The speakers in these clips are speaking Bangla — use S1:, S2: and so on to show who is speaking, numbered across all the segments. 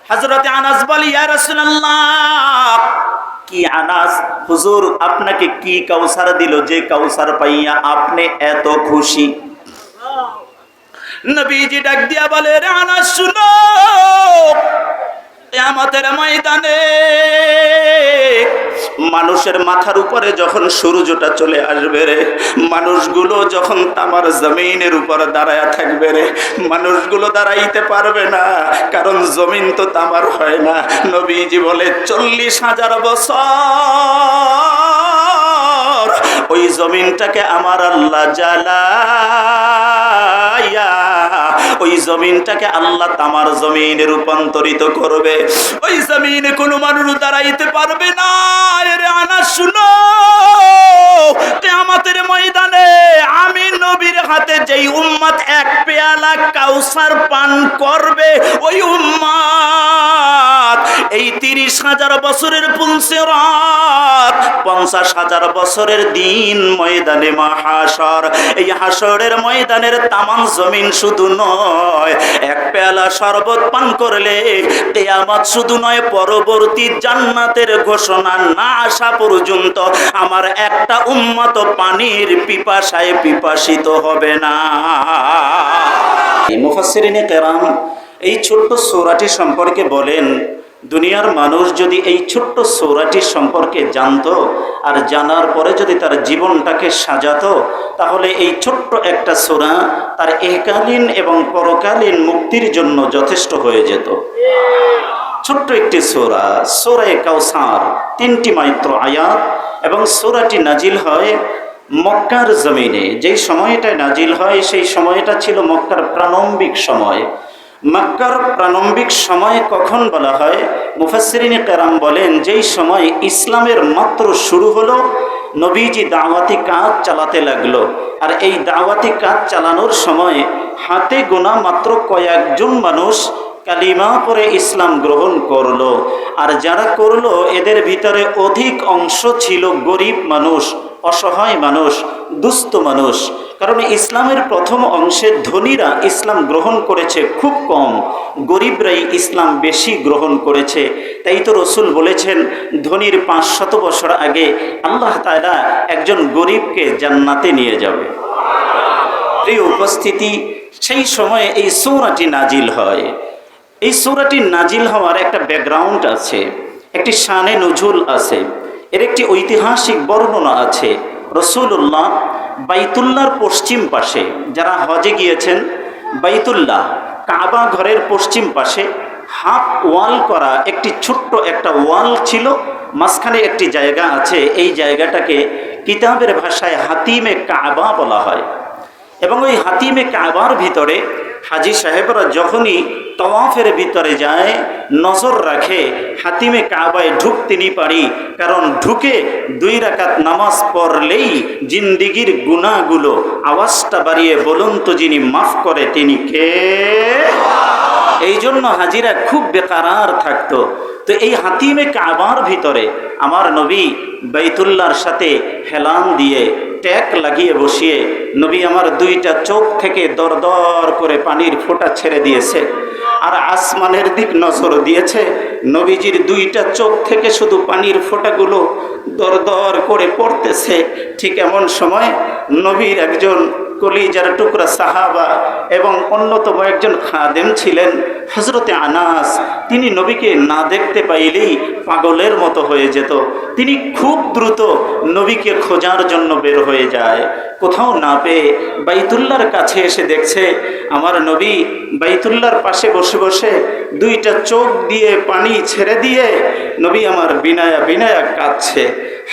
S1: হযরত আনাস বলে, ইয়া রাসূলুল্লাহ, কি আনাস হুজুর আপনাকে কি কাউসার দিল যে কাউসার পাইয়া আপনি এত খুশি? নবীজি ডাক দিয়া বলে, রে আনাস শুনো, কিয়ামতের ময়দানে মানুষের মাথার উপরে যখন সূর্যটা চলে আসবে রে, মানুষগুলো যখন তামার জমিনের উপর দাঁড়ায় থাকবে রে, মানুষগুলো দাঁড়াইতে পারবে না, কারণ জমিন তো তামার হয় না। নবীজি বলে 40,000 বছর ওই জমিনটাকে আমার আল্লাহ জ্বালায়া ওই জমিনটাকে আল্লাহ তামার জমিনে রূপান্তরিত করবে। ওই জমিনে কোনো মানুষ দাঁড়াইতে পারবে না। এরে আনাস শুনো, কিয়ামতের ময়দানে আমি নবীর হাতে যেই উম্মত এক পেয়ালা কাউসার পান করবে, ওই উম্মত এই 30,000 বছরের পুলসিরাত, 50,000 বছরের দিন ময়দানে মাহাশর, এই হাসরের ময়দানের তামাম জমিন শুধু নয়, এক পেয়ালা শরবত পান করলে কিয়ামত শুধু নয়, পরবর্তী জান্নাতের ঘোষণা না আসা পর্যন্ত আমার একটা উম্মত পানির পিপাসায় পিপাসিত হবে না। মুফাসসিরিনে কেরাম এই ছোট্ট সূরাটি সম্পর্কে বলেন, দুনিয়ার মানুষ যদি এই ছোট্ট সূরাটি সম্পর্কে জানতো আর জানার পরে যদি তার জীবনটাকে সাজাতো, তাহলে এই ছোট্ট একটা সূরা তার ইহকালীন এবং পরকালীন মুক্তির জন্য যথেষ্ট হয়ে যেত। ছোট্ট একটি সূরা, সূরা কাউসার, 3টি মাত্র আয়াত, এবং সূরাটি নাজিল হয় মক্কার জমিনে। যেই সময়টায় নাজিল হয় সেই সময়টা ছিল মক্কার প্রারম্ভিক সময়। মক্কার প্রারম্ভিক সময় কখন বলা হয়? মুফাসসিরিনে কেরাম বলেন, যেই সময় ইসলামের মাত্র শুরু হলো, নবীজি দাওয়াতি কাজ চালাতে লাগলো, আর এই দাওয়াতি কাজ চালানোর সময় হাতে গোনা মাত্র কয়েকজন মানুষ কালিমা পরে ইসলাম গ্রহণ করলো। আর যারা করলো এদের ভিতরে অধিক অংশ ছিল গরিব মানুষ, অসহায় মানুষ, দুস্থ মানুষ। কারণ ইসলামের প্রথম অংশে ধনীরা ইসলাম গ্রহণ করেছে খুব কম, গরিবরাই ইসলাম বেশি গ্রহণ করেছে। তাই তো রসুল বলেছেন, ধনীর 500 বছর আগে আল্লাহ তাআলা একজন গরিবকে জান্নাতে নিয়ে যাবে। এই উপস্থিতি, সেই সময়ে এই সূরাটি নাজিল হয়। এই সূরাটি নাজিল হওয়ার একটা ব্যাকগ্রাউন্ড আছে, একটি শানে নুজুল আছে, এর একটি ঐতিহাসিক বর্ণনা আছে। রাসূলুল্লাহ বাইতুল্লাহর পশ্চিম পাশে, যারা হজে গিয়েছেন, বাইতুল্লাহ কাবা ঘরের পশ্চিম পাশে হাফ ওয়াল করা একটি ছোট্ট একটা ওয়াল ছিল, মাঝখানে একটি জায়গা আছে। এই জায়গাটাকে কিতাবের ভাষায় হাতিমে কাবা বলা হয়। এবং ওই হাতিমে কাবার ভিতরে হাজি সাহেবরা যখনই তওয়াফের ভিতরে যায়, নজর রাখে হাতিমে কাবায় ঢুকতে নি পারি, কারণ ঢুকে 2 রাকাত নামাজ পড়লেই জিন্দিগির গুনাহগুলো আওয়াজটা বাড়িয়ে বলুন তো যিনি মাফ করে তিনি কে? এই জন্য হাজিরা খুব বেকারার থাকতো। তো এই হাতিমে কাবার ভিতরে আমার নবী বাইতুল্লাহর সাথে হেলান দিয়ে ট্যাগ লাগিয়ে বসিয়ে নবী আমার 2টা চোখ থেকে দর দর করে পানির ফোঁটা ছেড়ে দিয়েছে, আর আসমানের দিক নজর দিয়েছে। নবীজির 2টা চোখ থেকে শুধু পানির ফোঁটাগুলো দর দর করে পড়তেছে। ঠিক এমন সময় নবীর একজন কলিজার টুকরা সাহাবা এবং অন্যতম একজন খাদেম ছিলেন হযরতে আনাস। তিনি নবীকে না দেখতে পাইলেই পাগলের মতো হয়ে যেত। তিনি খুব দ্রুত নবীকে খোঁজার জন্য বের হয়ে যায়। কোথাও না পেয়ে বাইতুল্লাহর কাছে এসে দেখছে আমার নবী বাইতুল্লাহর পাশে বসে বসে 2টা চোখ দিয়ে পানি ছেড়ে দিয়ে নবী আমার বিনায়া বিনায়া কাঁদছে।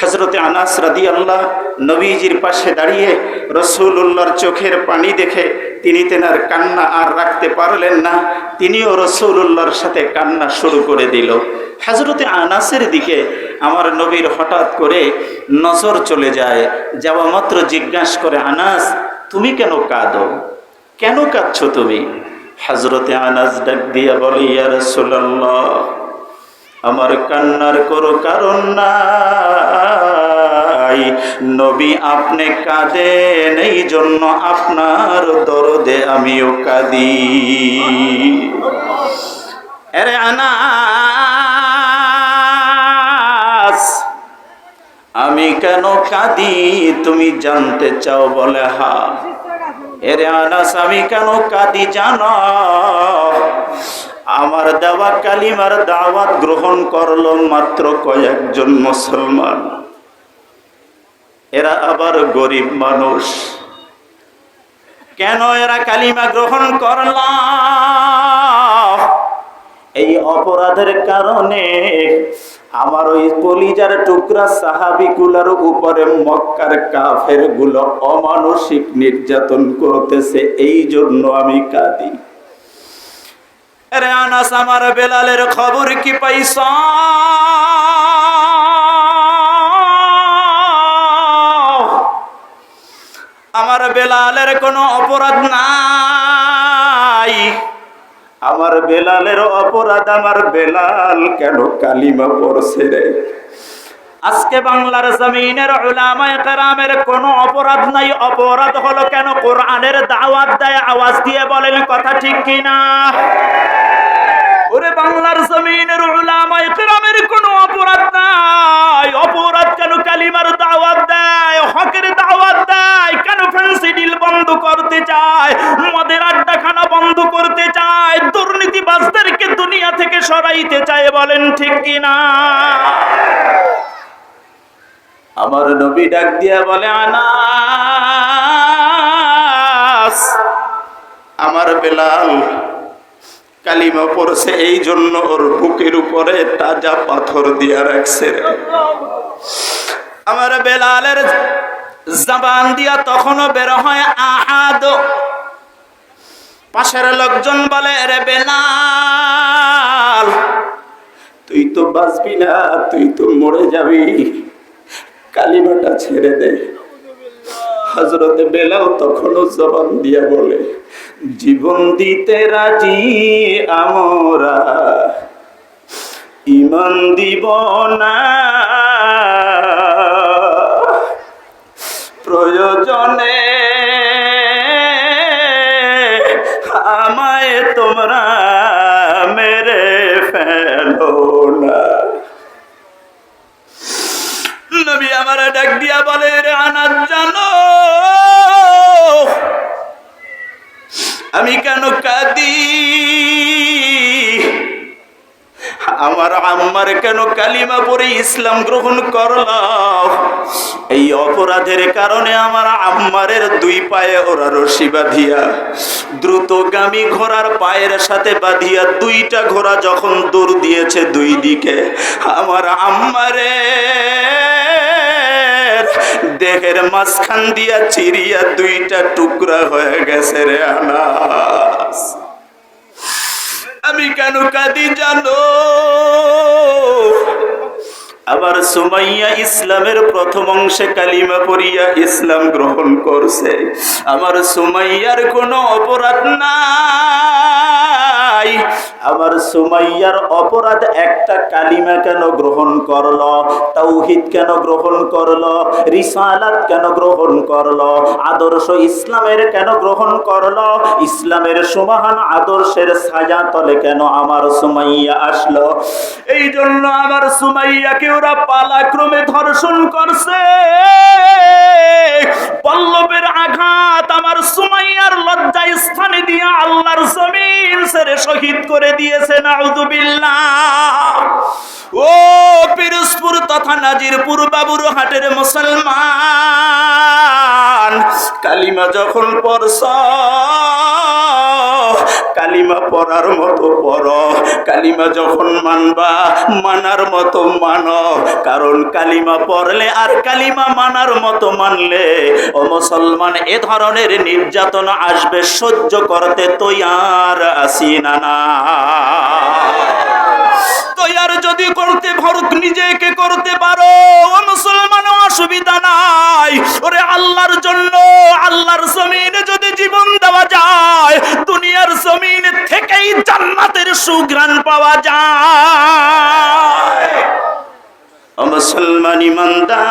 S1: হযরতে আনাস রাদিয়াল্লাহু নবীজির পাশে দাঁড়িয়ে রাসূলুল্লাহর চোখের পানি দেখে তিনি তেনার কান্না আর রাখতে পারলেন না, তিনিও রাসূলুল্লাহর সাথে কান্না শুরু করে দিল। হযরতে আনাসের দিকে আমার নবীর হঠাৎ করে নজর চলে যায়, যাওয়া মাত্র জিজ্ঞাসা করে, আনাস তুমি কেন কাঁদো, কেন কাঁদছো তুমি? হযরতে আনাস ডাক দিয়া বলে, ইয়া রাসূলুল্লাহ, আমার কান্নার কোনো কারণ নাই, নবী আপনি কাঁদেন এই জন্য আপনার দরদে আমিও কাঁদি। এরে আনাস, আমি কেন কাঁদি তুমি জানতে চাও? বলে হ্যাঁ। এরে আনাস, আমি কেন কাঁদি জানো? আমার দেওয়া কালিমার দাওয়াত গ্রহণ করলো মাত্র কয়েকজন মুসলমান, এরা আবার গরিব মানুষ। কেন এরা কালিমা গ্রহণ করল? এই অপরাধের কারণে আমার ওই কলিজার টুকরা সাহাবীগুলোর উপরে মক্কার কাফের গুলো অমানসিক নির্যাতন করতেছে, এই জন্য আমি কাঁদি। আরে আনাস, আমার বেলালের খবর কি পাইছ? আমার বেলালের কোনো অপরাধ নাই। আমার বেলালের অপরাধ, আমার বেলাল কেন কালিমা পড়ছে রে? আজকে বাংলার জমিনের উলামায়ে কেরামের কোনো অপরাধ নাই। অপরাধ হলো কেন কোরআনের দাওয়াত দেয়। আওয়াজ দিয়ে বলেন কথা ঠিক কিনা? ওরে বাংলার জমিনের উলামায়ে কেরামের কোনো অপরাধ নাই। অপরাধ কেন কালিমার দাওয়াত দেয়, হকের দাওয়াত দেয়। কেন ফ্যান্সি ডিল বন্ধ করতে চায়, মদের আড্ডাখানা বন্ধ করতে চায়, দুর্নীতিবাজদেরকে দুনিয়া থেকে সরাইতে চায়। বলেন ঠিক কিনা? আমার নবী ডাক দিয়া বলে, আনাস, আমার বেলাল কালিমা পড়ছে, এই জন্য ওর বুকের উপরে তাজা পাথর দিয়া রাখছে। আমার বেলালের জবান দিয়া তখনও বের হয় আহাদ। পাশের লোকজন বলে, রে বেলাল, তুই তো বাঁচবি না, তুই তো মরে যাবি, কালিমাটা ছেড়ে দে। হযরতে বেলাল তখনও জবান দিয়া বলে, জীবন দিতে রাজি আমরা, ঈমান দিব না, প্রয়োজনে আমায় তোমরা মেরে ফেলো না। নবী আমার ডাক দিয়া বলে, রে আনাস, জানো আমি কেন কাঁদি? আমার আম্মার কেন কালিমা পড়ে ইসলাম গ্রহণ করলো? এই অপরাধের কারণে আমার আম্মারের দুই পায়ে ওরা রশি বাঁধিয়া, দ্রুতগামী ঘোড়ার পায়ের সাথে বাঁধিয়া, দুইটা ঘোড়া যখন দৌড় দিয়েছে দুই দিকে, আমার আম্মারে দেহের মাঝখান দিয়া চিরিয়া দুইটা টুকরা হয়ে গেছে। রে আনাস, আমি কেন কাঁদি জানো? আবার সুমাইয়া ইসলামের প্রথম অংশে কালিমা পড়িয়া ইসলাম গ্রহণ করছে। আমার সুমাইয়ার কোনো অপরাধ নাই। আমার সুমাইয়ার অপরাধ একটা, কালিমা কেন গ্রহণ করলো, তাওহীদ কেন গ্রহণ করলো, রিসালাত কেন গ্রহণ করলো, আদর্শ ইসলামের কেন গ্রহণ করলো, ইসলামের সুমহান আদর্শের ছায়া তলে কেন আমার সুমাইয়া আসলো? এই জন্য আমার সুমাইয়াকে ওরা পালাক্রমে ধর্ষণ করছে। পল্লবের আঘাত আমার সুমাইয়ার লজ্জা স্থানে দিয়া আল্লাহর জমিন ছেড়ে শহীদ করে দিয়েছে। নাউযুবিল্লাহ। ও পিরোজপুর তথা নাজিরপুর বাবুরহাটের মুসলমান, কালিমা যখন পড়ছ, কালিমা পড়ার মতো পড়ো। কালিমা যখন মানবা, মানার মতো মানো। কারণ কালিমা পড়লে আর কালিমা মানার মতো মানলে, ও মুসলমান, এ ধরনের নির্যাতন আসবে, সহ্য করতে তৈয়ার আছি না? না তৈয়ার যদি করতে ভরক নিজেকে করতে পারো, ও মুসলমান, অসুবিধা নাই। ওরে আল্লাহর জন্য আল্লাহর জমিনে যদি জীবন দেওয়া যায়, দুনিয়ার জমিন থেকেই জান্নাতের সুঘ্রাণ পাওয়া যায়। ও মুসলমান ইমানদার,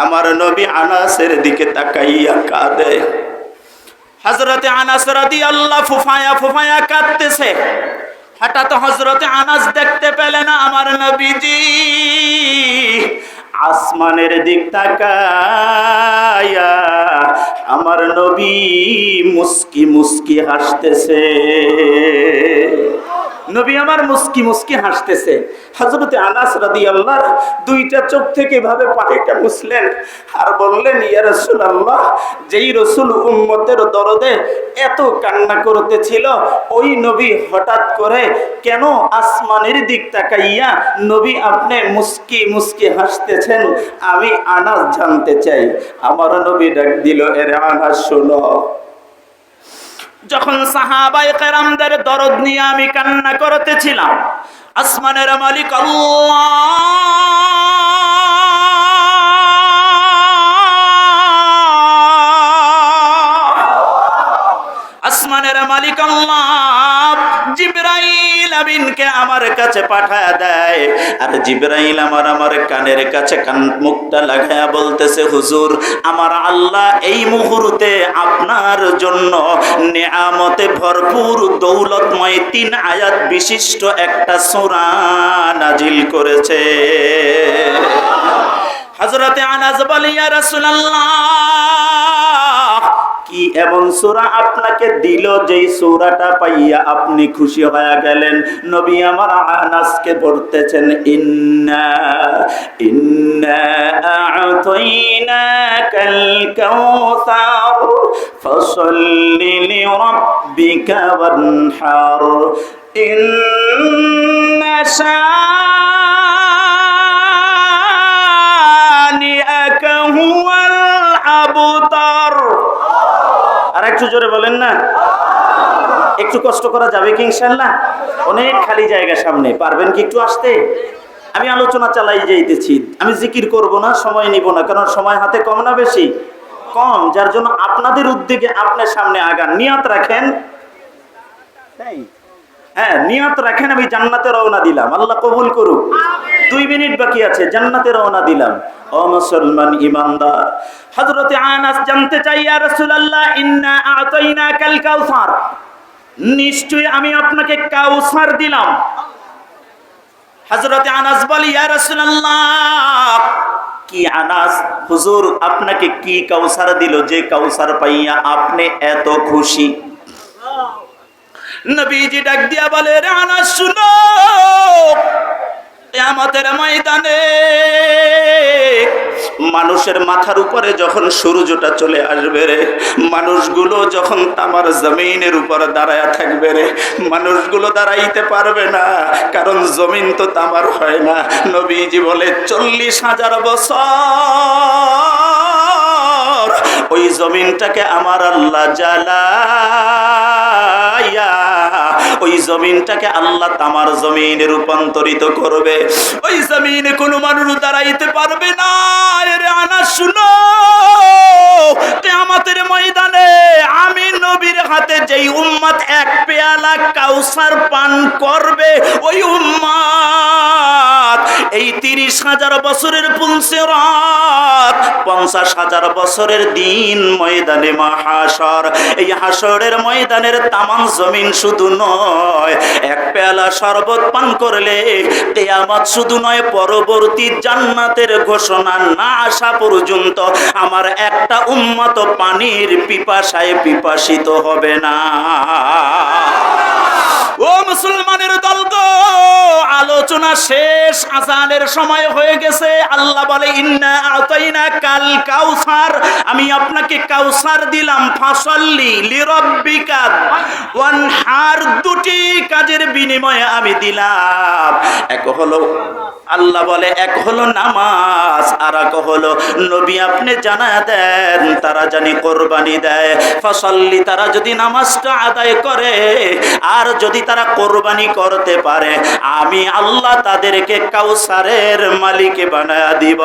S1: আমার নবী আনাসের দিকে তাকাইয়া কাঁদে। হযরতে আনাস রাদিয়াল্লাহু ফুফায়া ফুফায়া কাঁদতেছে। হঠাৎ হযরতে আনাস দেখতে পেলেন আমার নবীজি আসমানের দিক তাকায়া আমার নবী মুস্কি মুস্কি হাসতেছে। নবী আমার মুস্কি মুস্কি হাসতেছে। হযরতে আনাস রাদিয়াল্লাহু দুইটা চোখ থেকে এভাবে পানিটা মুছলেন আর বললেন, ইয়া রাসূলুল্লাহ, যেই রাসূল উম্মতের দরদে এত কান্না করতেছিল, ওই নবী হঠাৎ করে কেন আসমানের দিক তাকাইয়া নবী আপনি মুস্কি মুস্কি হাসতেছেন? আমি আনাস জানতে চাই। আমার নবী ডাক দিল, এরে আনাস শোনো, যখন সাহাবায়ে কেরামদের দরদ নিয়ে আমি কান্না করতেছিলাম, আসমানের মালিক আল্লাহ, আসমানের মালিক আল্লাহ জিবরাইল আমিনকে আমার কাছে পাঠায় দেয়। আর জিবরাইল আমার কানের কাছে কান মুখটা লাগায়া বলতেছে, হুজুর, আমার আল্লাহ এই মুহূর্তে আপনার জন্য নেয়ামতে ভরপুর দৌলতময় 3 আয়াত বিশিষ্ট একটা সূরা নাজিল করেছে। হযরতে আনাস বলে, ইয়া রাসূলুল্লাহ, কি এমন সূরা আপনাকে দিল যেই সূরাটা পাইয়া আপনি খুশি হয়ে গেলেন? নবী আমার আনাসকে বলতেছেন, ইন্না আ'তাইনাকাল কাউসার ফাসাল্লি লিরাব্বিকা ওয়ানহার ইন্না শানিআকা হুয়াল আবতার। আর একটু জোরে বলেন না, একটু কষ্ট করা যাবে কি ইনশাআল্লাহ? অনেক খালি জায়গা সামনে, পারবেন কি একটু আসতে? আমি আলোচনা চালাই যাইতেছি, আমি জিকির করব না, সময় নিব না, কারণ সময় হাতে কম না বেশি? কম, যার জন্য আপনাদের উদ্যোগে আপনার সামনে আগান। নিয়ত রাখেন, হ্যাঁ নিয়ত রাখেন, আমি জান্নাতে রওনা দিলাম, আল্লাহ কবুল করুক। 2 মিনিট বাকি আছে, জান্নাতে রওনা দিলাম। ও মুসলমান ইমানদার, হযরতে আনাস জানতে চাই, ইয়া রাসূলুল্লাহ, ইন্না আ'তাইনাকাল কাউসার, নিশ্চয়ই আমি আপনাকে কাউসার দিলাম। হযরতে আনাস বলে, ইয়া রাসূলুল্লাহ, কি আনাস, হুজুর আপনাকে কি কাউসার দিল যে কাউসার পাইয়া আপনি এত খুশি? নবীজি ডাক দিয়া বলে, রে আনাস শুনো, কিয়ামতের ময়দানে মানুষের মাথার উপরে যখন সূর্যটা চলে আসবে রে, মানুষগুলো যখন তামার জমিনের উপর দাঁড়ায়া থাকবে রে, মানুষগুলো দাঁড়াইতে পারবে না, কারণ জমিন তো তামার হয় না। নবীজি বলে 40,000 বছর ওই জমিনটাকে আমার আল্লাহ জ্বালায়া ওই জমিনটাকে আল্লাহ তামার জমিনে রূপান্তরিত করবে। ওই জমিনে কোনো মানুষ দাঁড়াইতে পারবে না। এরে আনাস শুনো, কিয়ামতের ময়দানে আমি নবীর হাতে যেই উম্মত 1 পেয়ালা কাউসার পান করবে, ওই উম্মত এই 30,000 বছরের পুলসিরাত, 50,000 বছরের দিন ময়দানে মাহাশর, এই হাসরের ময়দানের তামাম জমিন শুধু নয়, 1 পেয়ালা শরবত পান করলে কিয়ামত শুধু নয়, পরবর্তী জান্নাতের ঘোষণা না আসা পর্যন্ত আমার একটা উম্মত পানির পিপাসায় পিপাসিত হবে না। ও মুসলমানের দল গো, আলোচনা শেষ, আযানের সময় হয়ে গেছে। আল্লাহ বলে, ইন্না আ'তাইনাকাল কাউসার, আমি আপনাকে কাউসার দিলাম, ফাসাল্লি লিরাব্বিকা ওয়ানহার, 2টি কাজের বিনিময়ে আমি দিলাম। এক হলো আল্লাহ বলে, এক হলো নামাজ, আর এক হলো নবী আপনি জানায়া দেন তারা জানি কোরবানি দেয়। ফাসাল্লি, তারা যদি নামাজটা আদায় করে আর যদি তারা কোরবানি করতে পারে, আমি আল্লাহ তাদেরকে কাউসারের মালিক বানায়া দিব।